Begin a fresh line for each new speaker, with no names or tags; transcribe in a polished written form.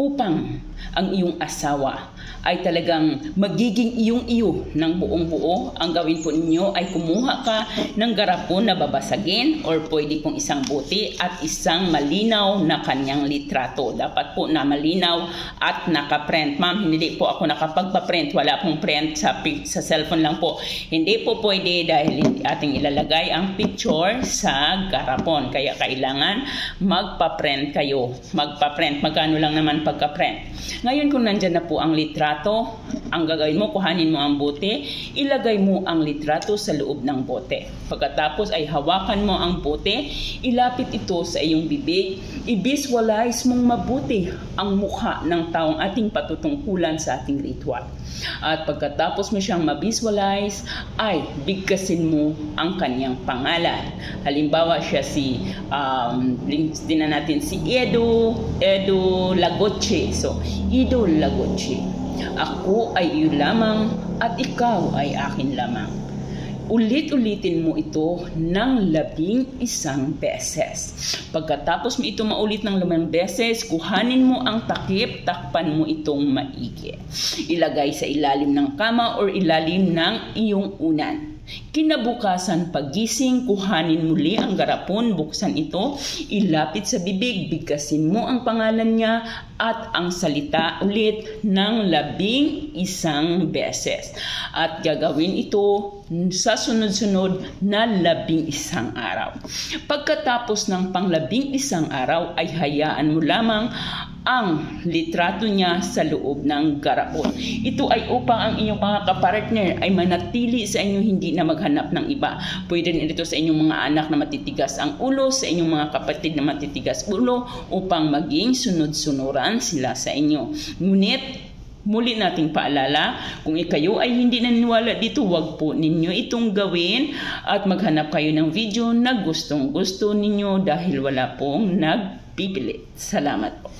upang ang iyong asawa ay talagang magiging iyong-iyo ng buong-buo. Ang gawin po ninyo ay kumuha ka ng garapon na babasagin or pwede pong isang bote at isang malinaw na kanyang litrato. Dapat po na malinaw at nakaprint. Ma'am, hindi po ako nakapagpa-print. Wala pong print sa cellphone lang po. Hindi po pwede dahil ating ilalagay ang picture sa garapon. Kaya kailangan magpa-print kayo. Magpa-print. Magkano lang naman pagka-print. Ngayon kung nandyan na po ang litrato, ang gagawin mo, kuhanin mo ang bote, ilagay mo ang litrato sa loob ng bote. Pagkatapos ay hawakan mo ang bote, ilapit ito sa iyong bibig, i-visualize mong mabuti ang mukha ng taong ating patutungkulan sa ating ritual. At pagkatapos mo siyang ma-visualize, ay bigkasin mo ang kanyang pangalan. Halimbawa siya si, din na natin si Edo Lagotche. So, Edo Lagotche. Ako ay iyo lamang at ikaw ay akin lamang. Ulit-ulitin mo ito ng 11 beses. Pagkatapos mo ito maulit ng 5 beses, kuhanin mo ang takip, takpan mo itong maigi. Ilagay sa ilalim ng kama or ilalim ng iyong unan. Kinabukasan pagising, kuhanin muli ang garapon, buksan ito, ilapit sa bibig, bigkasin mo ang pangalan niya at ang salita ulit ng 11 beses. At gagawin ito sa sunod-sunod na 11 araw. Pagkatapos ng pang-11 araw ay hayaan mo lamang ang litrato niya sa loob ng garapon. Ito ay upang ang inyong mga kapartner ay manatili sa inyo, hindi na maghanap ng iba. Pwede rin ito sa inyong mga anak na matitigas ang ulo, sa inyong mga kapatid na matitigas ulo, upang maging sunod-sunuran sila sa inyo. Ngunit, muli nating paalala, kung kayo ay hindi naniniwala dito, wag po ninyo itong gawin at maghanap kayo ng video na gustong-gusto ninyo dahil wala pong nagpipilit. Salamat po.